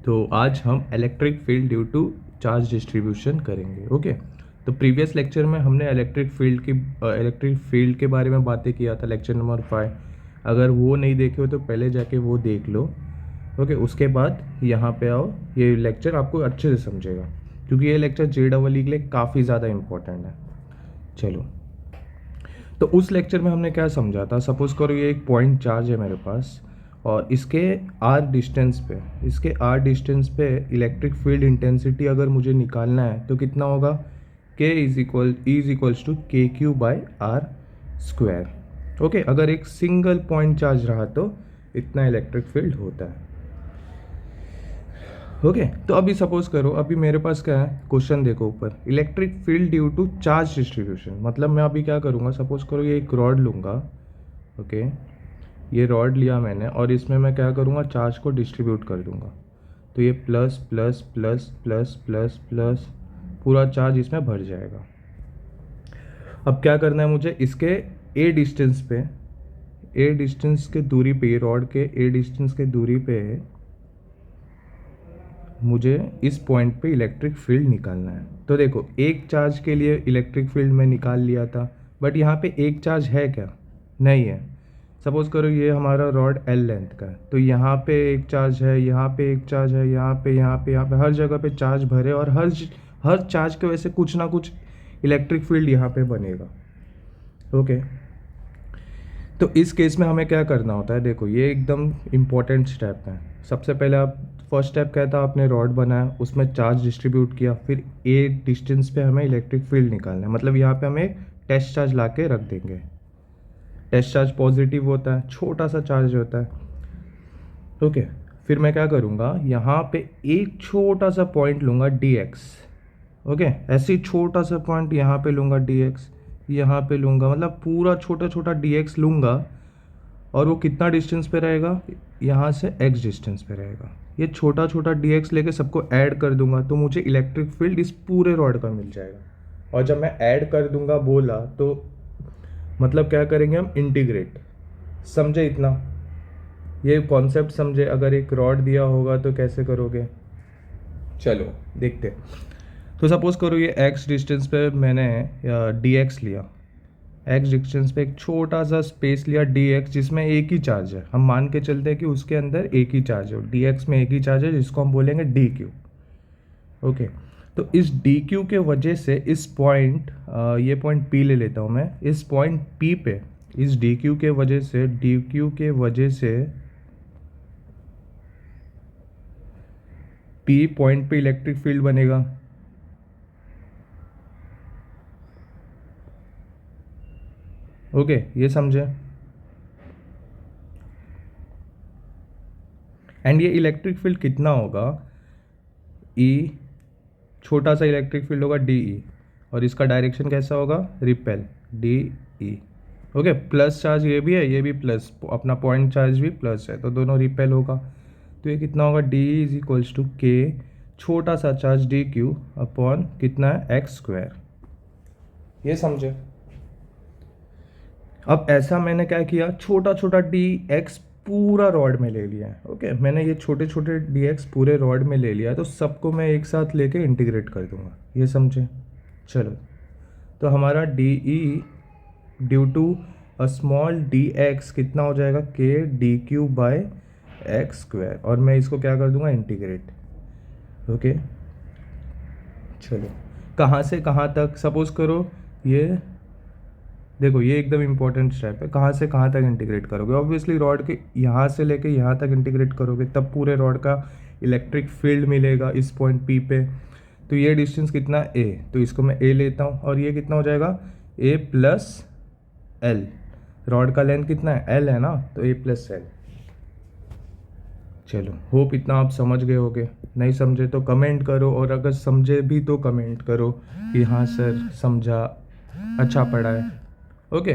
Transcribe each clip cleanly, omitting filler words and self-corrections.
तो आज हम electric field due to charge distribution करेंगे। ओके, तो प्रीवियस लेक्चर में हमने इलेक्ट्रिक फील्ड के बारे में बातें किया था, लेक्चर नंबर 5। अगर वो नहीं देखे हो तो पहले जाके वो देख लो। ओके, उसके बाद यहाँ पे आओ, ये लेक्चर आपको अच्छे से समझेगा क्योंकि ये लेक्चर JEE के लिए काफ़ी ज़्यादा इम्पोर्टेंट है। चलो, तो उस लेक्चर में हमने क्या समझा था। सपोज़ करो ये एक पॉइंट चार्ज है मेरे पास और इसके आर डिस्टेंस पे इलेक्ट्रिक फील्ड इंटेंसिटी अगर मुझे निकालना है तो कितना होगा, K = E/Q/R²। ओके, अगर एक सिंगल पॉइंट चार्ज रहा तो इतना इलेक्ट्रिक फील्ड होता है। ओके, तो अभी सपोज करो, अभी मेरे पास क्या है, क्वेश्चन देखो ऊपर, electric field due to charge distribution. मतलब मैं अभी क्या करूँगा, सपोज करो ये एक रॉड लूँगा। ओके, ये रॉड लिया मैंने और इसमें मैं क्या करूँगा, चार्ज को डिस्ट्रीब्यूट कर दूँगा। तो ये plus plus plus plus plus plus पूरा चार्ज इसमें भर जाएगा। अब क्या करना है मुझे, इसके ए डिस्टेंस के दूरी पे, रॉड के ए डिस्टेंस के दूरी पे मुझे इस पॉइंट पे इलेक्ट्रिक फील्ड निकालना है। तो देखो, एक चार्ज के लिए इलेक्ट्रिक फील्ड मैं निकाल लिया था, बट यहाँ पे एक चार्ज है क्या, नहीं है। सपोज़ करो ये हमारा रॉड L लेंथ का है, तो यहाँ पे एक चार्ज है, यहाँ पे एक चार्ज है, यहाँ पे हर जगह पे चार्ज भरे और हर चार्ज की वजह से कुछ ना कुछ इलेक्ट्रिक फील्ड यहाँ पे बनेगा। ओके, तो इस केस में हमें क्या करना होता है, देखो ये एकदम इम्पॉर्टेंट स्टेप है। सबसे पहले आप फर्स्ट स्टेप क्या था, आपने रॉड बनाया, उसमें चार्ज डिस्ट्रीब्यूट किया, फिर ए डिस्टेंस पे हमें इलेक्ट्रिक फील्ड निकालना है। मतलब यहाँ पे हमें एक टेस्ट चार्ज ला के रख देंगे। टेस्ट चार्ज पॉजिटिव होता है, छोटा सा चार्ज होता है। ओके, फिर मैं क्या करूँगा, यहाँ पे एक छोटा सा पॉइंट लूँगा dx। ओके, ऐसे ही छोटा सा पॉइंट यहाँ पे लूँगा dx, यहाँ पे लूँगा, मतलब पूरा छोटा छोटा dx लूँगा। और वो कितना डिस्टेंस पे रहेगा, यहाँ से x डिस्टेंस पे रहेगा। ये छोटा छोटा dx लेके सबको ऐड कर दूंगा तो मुझे इलेक्ट्रिक फील्ड इस पूरे रॉड का मिल जाएगा। और जब मैं ऐड कर दूंगा बोला तो मतलब क्या करेंगे हम, इंटीग्रेट। समझे इतना, ये कॉन्सेप्ट समझे। अगर एक रॉड दिया होगा तो कैसे करोगे, चलो देखते हैं। तो सपोज करो ये x डिस्टेंस पे मैंने dx लिया, x डिस्टेंस पे एक छोटा सा स्पेस लिया dx, जिसमें एक ही चार्ज है। हम मान के चलते हैं कि उसके अंदर एक ही चार्ज है, dx में एक ही चार्ज है, जिसको हम बोलेंगे dq। ओके, तो इस dq के वजह से इस पॉइंट, ये पॉइंट p ले लेता हूँ मैं, इस पॉइंट p पे इस dq के वजह से p पॉइंट पे इलेक्ट्रिक फील्ड बनेगा। ओके, ये समझे। एंड ये इलेक्ट्रिक फील्ड कितना होगा, ई, छोटा सा इलेक्ट्रिक फील्ड होगा DE, और इसका डायरेक्शन कैसा होगा, repel, DE। Okay, plus charge ये भी है, ये भी प्लस, अपना पॉइंट चार्ज भी प्लस है, तो दोनों रिपेल होगा। तो ये कितना होगा, DE = K, छोटा सा चार्ज DQ अपॉन कितना है, x²। ये समझे। अब ऐसा मैंने क्या किया, छोटा छोटा dx पूरा रॉड में ले लिया है। ओके, मैंने ये छोटे छोटे dx पूरे रॉड में ले लिया है, तो सबको मैं एक साथ लेके इंटीग्रेट कर दूंगा। ये समझे। चलो, तो हमारा DE due to a small dx कितना हो जाएगा, K/dq/x², और मैं इसको क्या कर दूंगा, इंटीग्रेट। ओके, चलो, कहाँ से कहाँ तक, सपोज करो ये देखो, ये एकदम इंपॉर्टेंट स्टेप है। कहाँ से कहाँ तक इंटीग्रेट करोगे, ऑब्वियसली रॉड के यहाँ से लेके यहाँ तक इंटीग्रेट करोगे, तब पूरे रॉड का इलेक्ट्रिक फील्ड मिलेगा इस पॉइंट P पे। तो ये डिस्टेंस कितना, A, तो इसको मैं A लेता हूँ, और ये कितना हो जाएगा, A+L। रॉड का लेंथ कितना है, L है ना, तो A+L। चलो, होप इतना आप समझ गए होगे। नहीं समझे तो कमेंट करो, और अगर समझे भी तो कमेंट करो कि हाँ सर समझा, अच्छा पढ़ा है। ओके,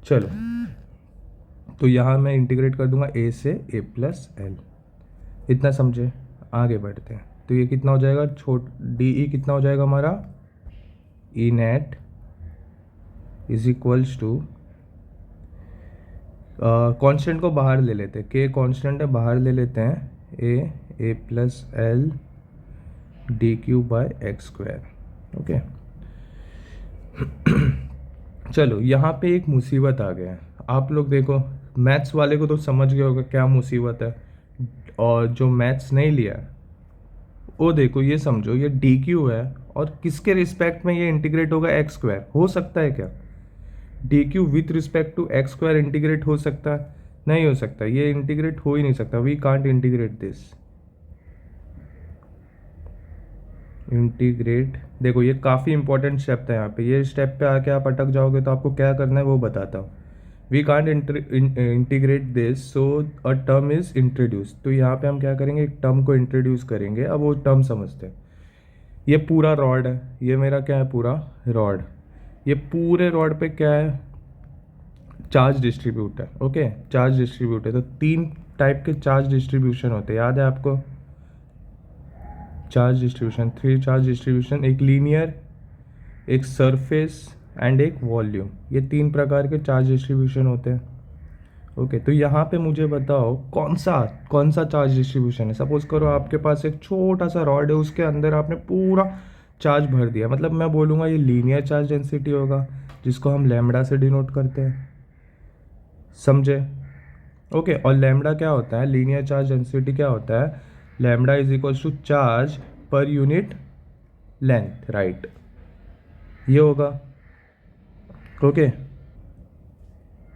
चलो, तो यहाँ मैं इंटीग्रेट कर दूंगा A से A+L। इतना समझे, आगे बढ़ते हैं। तो ये कितना हो जाएगा, DE कितना हो जाएगा हमारा, E net = कांस्टेंट को बाहर ले लेते हैं, K कांस्टेंट है, बाहर ले लेते हैं, A plus L D Q by X square. Okay चलो यहाँ पे एक मुसीबत आ गया है। आप लोग देखो, मैथ्स वाले को तो समझ गए होगा क्या मुसीबत है, और जो मैथ्स नहीं लिया है वो देखो, ये समझो ये डी क्यू है और किसके रिस्पेक्ट में ये इंटीग्रेट होगा, एक्स स्क्वायर। हो सकता है क्या D Q with respect to X square integrate हो सकता है? नहीं हो सकता, ये इंटीग्रेट हो ही नहीं सकता। We can't integrate this. Integrate, देखो ये काफ़ी इंपॉर्टेंट स्टेप था यहाँ पे, ये स्टेप पे आके आप अटक जाओगे तो आपको क्या करना है वो बताता हूँ। We can't integrate this, so a term is introduce. तो यहाँ पे हम क्या करेंगे, एक टर्म को इंट्रोड्यूस करेंगे। अब वो टर्म समझते हैं। ये पूरा रॉड है, ये मेरा क्या है, पूरा रॉड। ये पूरे रॉड पे क्या है, चार्ज डिस्ट्रीब्यूट है। ओके, चार्ज डिस्ट्रीब्यूट है। तो 3 टाइप के चार्ज डिस्ट्रीब्यूशन होते हैं, याद है आपको? चार्ज डिस्ट्रीब्यूशन, 3 चार्ज डिस्ट्रीब्यूशन, एक लीनियर, एक सरफेस एंड एक वॉल्यूम। ये 3 प्रकार के चार्ज डिस्ट्रीब्यूशन होते हैं। ओके तो यहाँ पे मुझे बताओ कौन सा चार्ज डिस्ट्रीब्यूशन है। सपोज करो आपके पास एक छोटा सा रॉड है, उसके अंदर आपने पूरा चार्ज भर दिया, मतलब मैं बोलूँगा ये लीनियर चार्ज डेंसिटी होगा, जिसको हम लैम्बडा से डिनोट करते हैं। समझे? ओके, और लैम्बडा क्या होता है, लीनियर चार्ज डेंसिटी क्या होता है, lambda is equals to charge per unit length, right? ये होगा। ओके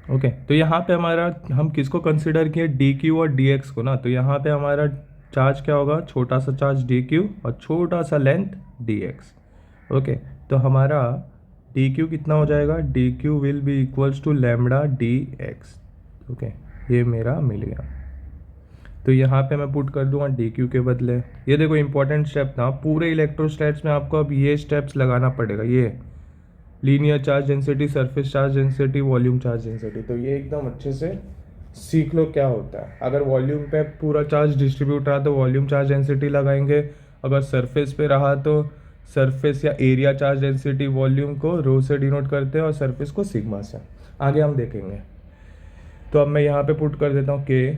ओके तो यहाँ पे हमारा, हम किसको कंसिडर किए, डी क्यू और डी एक्स को ना। तो यहाँ पे हमारा चार्ज क्या होगा, छोटा सा चार्ज डी क्यू और छोटा सा लेंथ डी एक्स। ओके तो हमारा डी क्यू कितना हो जाएगा, D Q will be equals to lambda D X. Okay ये मेरा मिल गया। तो यहाँ पे मैं पुट कर दूंगा डी क्यू के बदले। ये देखो इंपॉर्टेंट स्टेप था, पूरे इलेक्ट्रोस्टैट्स में आपको अब ये स्टेप्स लगाना पड़ेगा। ये linear charge density, surface charge density, volume charge density, तो ये एकदम अच्छे से सीख लो क्या होता है। अगर वॉल्यूम पे पूरा चार्ज डिस्ट्रीब्यूट रहा तो वॉल्यूम चार्ज डेंसिटी लगाएंगे, अगर सरफेस पे रहा तो सरफेस या एरिया चार्ज डेंसिटी। वॉल्यूम को रो से डिनोट करते हैं और सरफेस को सिग्मा से। आगे हम देखेंगे। तो अब मैं यहाँ पे पुट कर देता हूँ के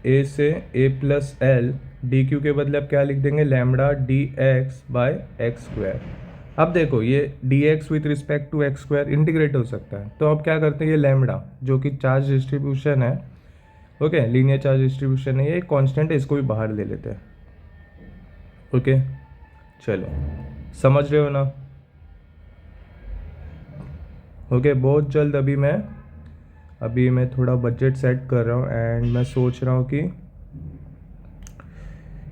ए से A plus L D Q के बदले अब क्या लिख देंगे, lambda D X by X square. अब देखो ये D X with respect to X square integrate हो सकता है, तो अब क्या करते हैं, ये लैम्बडा जो कि चार्ज डिस्ट्रीब्यूशन है, ओके लीनियर चार्ज डिस्ट्रीब्यूशन है, ये कांस्टेंट है, इसको भी बाहर ले लेते हैं। ओके चलो समझ रहे हो ना? ओके बहुत जल्द अभी मैं थोड़ा बजट सेट कर रहा हूँ एंड मैं सोच रहा हूँ कि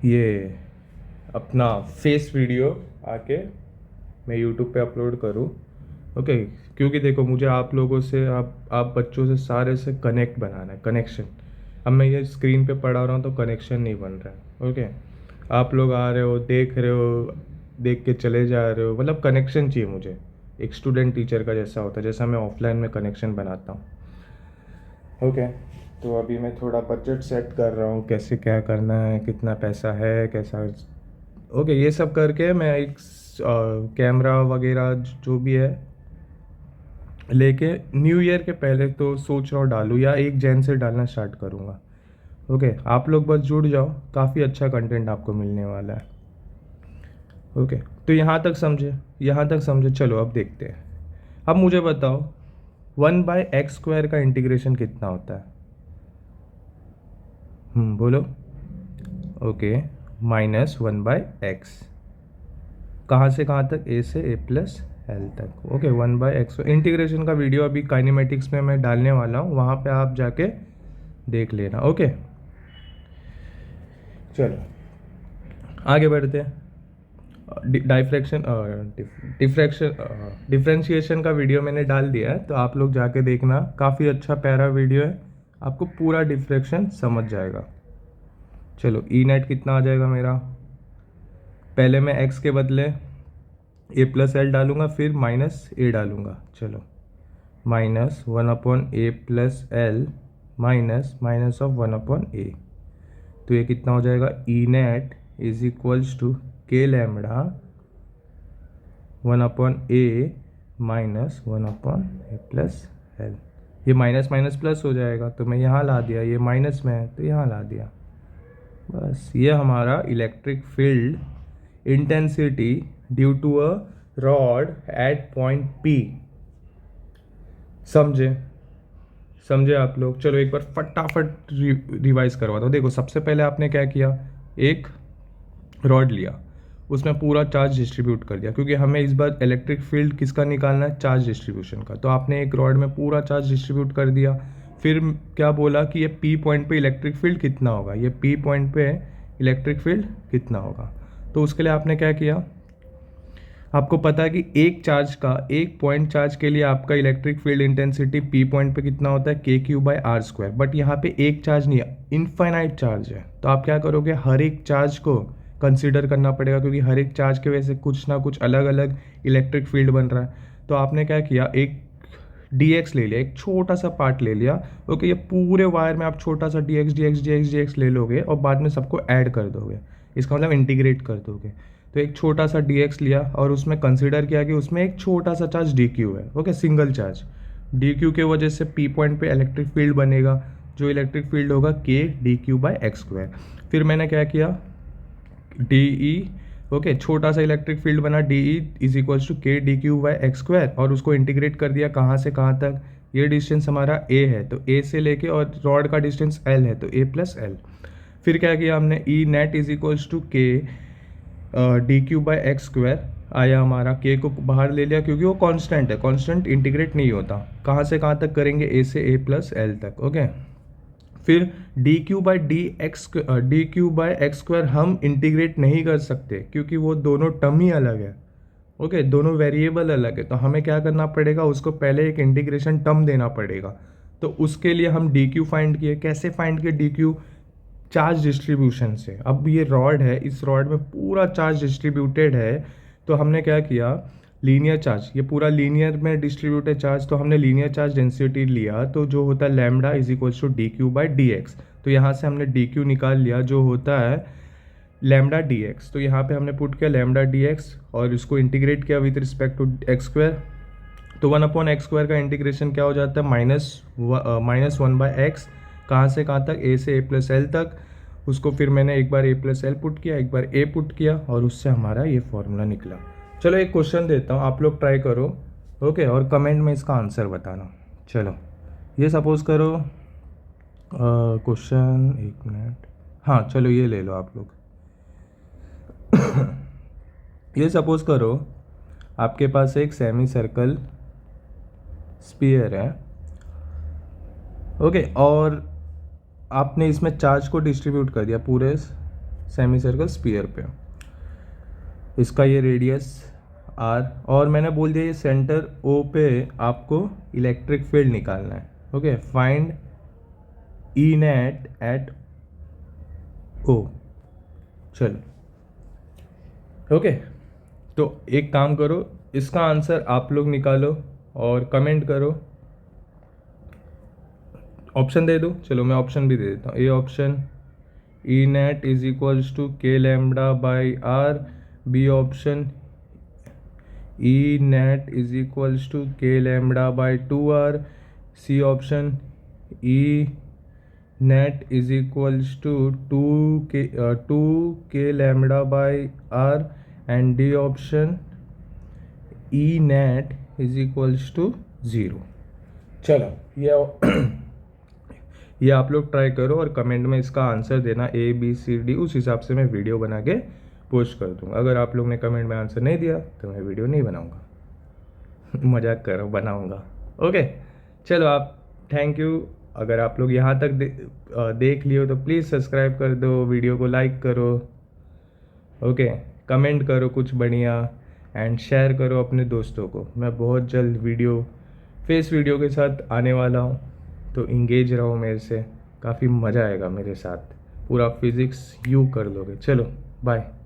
ये अपना फेस वीडियो आके मैं यूट्यूब पे अपलोड करूँ। ओके क्योंकि देखो मुझे आप लोगों से, आप बच्चों से, सारे से कनेक्ट बनाना है, कनेक्शन। अब मैं ये स्क्रीन पे पढ़ा रहा हूँ तो कनेक्शन नहीं बन रहा है। ओके आप लोग आ रहे हो, देख रहे हो, देख के चले जा रहे हो, मतलब कनेक्शन चाहिए मुझे, एक स्टूडेंट टीचर का जैसा होता है, जैसा मैं ऑफलाइन में कनेक्शन बनाता हूँ। ओके तो अभी मैं थोड़ा बजट सेट कर रहा हूँ, कैसे क्या करना है, कितना पैसा है, कैसा। ओके ये सब करके मैं एक कैमरा वगैरह जो भी है लेके न्यू ईयर के पहले तो सोच रहा हूँ डालूँ, या 1 जैन से डालना स्टार्ट करूँगा। ओके आप लोग बस जुड़ जाओ, काफ़ी अच्छा कंटेंट आपको मिलने वाला है। ओके तो यहाँ तक समझे। चलो अब देखते हैं। अब मुझे बताओ 1/x स्क्वायर का इंटीग्रेशन कितना होता है? बोलो। ओके -1/x, कहाँ से कहाँ तक, a से a प्लस एल तक। ओके 1/x इंटीग्रेशन का वीडियो अभी काइनेमेटिक्स में मैं डालने वाला हूँ, वहाँ पे आप जाके देख लेना। ओके चलो आगे बढ़ते हैं। डिफ्रेंशिएशन का वीडियो मैंने डाल दिया है, तो आप लोग जाके देखना, काफ़ी अच्छा प्यारा वीडियो है, आपको पूरा डिफ्रेक्शन समझ जाएगा। चलो ई नेट कितना आ जाएगा मेरा, पहले मैं x के बदले a प्लस एल डालूंगा, फिर माइनस ए डालूंगा। चलो -1/a plus L minus of 1/a, तो ये कितना हो जाएगा, E net is equals to के lambda 1/a minus 1/a plus L. ये माइनस माइनस प्लस हो जाएगा, तो मैं यहाँ ला दिया, ये माइनस में है तो यहाँ ला दिया, बस ये हमारा electric field intensity due to a rod at point P। समझे आप लोग? चलो एक बार फटाफट रिवाइज करवाता हूँ। देखो सबसे पहले आपने क्या किया, एक रॉड लिया, उसमें पूरा चार्ज डिस्ट्रीब्यूट कर दिया, क्योंकि हमें इस बार इलेक्ट्रिक फील्ड किसका निकालना है, चार्ज डिस्ट्रीब्यूशन का। तो आपने एक रॉड में पूरा चार्ज डिस्ट्रीब्यूट कर दिया। फिर क्या बोला कि ये P पॉइंट पे इलेक्ट्रिक फील्ड कितना होगा, ये P पॉइंट पे इलेक्ट्रिक फील्ड कितना होगा। तो उसके लिए आपने क्या किया, आपको पता है कि एक पॉइंट चार्ज के लिए आपका electric field intensity P point पे कितना होता है, K⁴/r²। बट यहाँ पे एक चार्ज नहीं है, इनफाइनाइट चार्ज है। तो आप क्या करोगे, हर एक चार्ज को कंसीडर करना पड़ेगा, क्योंकि हर एक चार्ज की वजह से कुछ ना कुछ अलग अलग इलेक्ट्रिक फील्ड बन रहा है। तो आपने क्या किया, एक dx ले लिया, एक छोटा सा पार्ट ले लिया। ओके, ये पूरे वायर में आप छोटा सा dx ले लोगे और बाद में सबको ऐड कर दोगे, इसका मतलब इंटीग्रेट कर दोगे। तो एक छोटा सा dx लिया और उसमें कंसीडर किया कि उसमें एक छोटा सा चार्ज dq है। ओके, सिंगल चार्ज dq के वजह से P पॉइंट पे इलेक्ट्रिक फील्ड बनेगा, जो इलेक्ट्रिक फील्ड होगा K dq/x²। फिर मैंने क्या किया, dE, ओके, छोटा सा इलेक्ट्रिक फील्ड बना dE = K dq/x², और उसको इंटीग्रेट कर दिया कहाँ से कहाँ तक, ये डिस्टेंस हमारा a है, तो a से लेके और रॉड का डिस्टेंस l है, तो a + l। फिर क्या किया हमने, E net = K dq/x² आया हमारा, k को बाहर ले लिया क्योंकि वो कांस्टेंट है, कांस्टेंट इंटीग्रेट नहीं होता। कहाँ से कहाँ तक करेंगे, a से a + l तक। ओके, फिर dq/x² हम इंटीग्रेट नहीं कर सकते, क्योंकि वो दोनों टर्म ही अलग है। ओके, दोनों वेरिएबल अलग है, तो हमें क्या करना पड़ेगा, उसको पहले एक इंटीग्रेशन टर्म देना पड़ेगा। तो उसके लिए हम dq फाइंड किए। कैसे फाइंड किए dq, चार्ज डिस्ट्रीब्यूशन से। अब ये रॉड है, इस रॉड में पूरा चार्ज डिस्ट्रीब्यूटेड है, तो हमने क्या किया, लीनियर चार्ज, ये पूरा लीनियर में डिस्ट्रीब्यूटेड चार्ज, तो हमने लीनियर चार्ज डेंसिटी लिया, तो जो होता है लैम्डा = dq/dx। तो यहाँ से हमने dq निकाल लिया, जो होता है लैम्डा dx। तो यहाँ पे हमने पुट किया लैम्डा dx और इसको इंटीग्रेट किया विद रिस्पेक्ट टू x²। तो 1/x² का इंटीग्रेशन क्या हो जाता है, -1/x, कहाँ से कहाँ तक, a से a + l तक। उसको फिर मैंने एक बार a + l पुट किया, एक बार a पुट किया, और उससे हमारा ये फॉर्मूला निकला। चलो एक क्वेश्चन देता हूँ, आप लोग ट्राई करो। ओके, और कमेंट में इसका आंसर बताना। चलो ये सपोज़ करो क्वेश्चन, 1 मिनट, हाँ चलो ये ले लो आप लोग। ये सपोज़ करो आपके पास एक सेमी सर्कल स्फीयर है। ओके, और आपने इसमें चार्ज को डिस्ट्रीब्यूट कर दिया पूरे सेमी सर्कल स्फीयर पे। इसका ये रेडियस r, और मैंने बोल दिया ये सेंटर O पे आपको इलेक्ट्रिक फील्ड निकालना है। Okay, find E net at O। चलो ओके, तो एक काम करो, इसका आंसर आप लोग निकालो और कमेंट करो। ऑप्शन दे दो, चलो मैं ऑप्शन भी दे देता हूँ। A option E net = K⁴/r, B option E net = K⁴/2r, C option E net = 2K⁴/r, and D option E net = 0। चलो ये आप लोग ट्राई करो और कमेंट में इसका आंसर देना A B C D, उस हिसाब से मैं वीडियो बना के पोस्ट कर दूँगा। अगर आप लोग ने कमेंट में आंसर नहीं दिया तो मैं वीडियो नहीं बनाऊँगा। मजाक करो, बनाऊँगा। ओके, चलो आप, थैंक यू। अगर आप लोग यहाँ तक देख लियो तो प्लीज़ सब्सक्राइब कर दो, वीडियो को लाइक करो। ओके, कमेंट करो कुछ बढ़िया, एंड शेयर करो अपने दोस्तों को। मैं बहुत जल्द फेस वीडियो के साथ आने वाला हूँ, तो इंगेज रहो मेरे से, काफ़ी मज़ा आएगा मेरे साथ। पूरा फिज़िक्स यू कर लोगे। चलो बाय।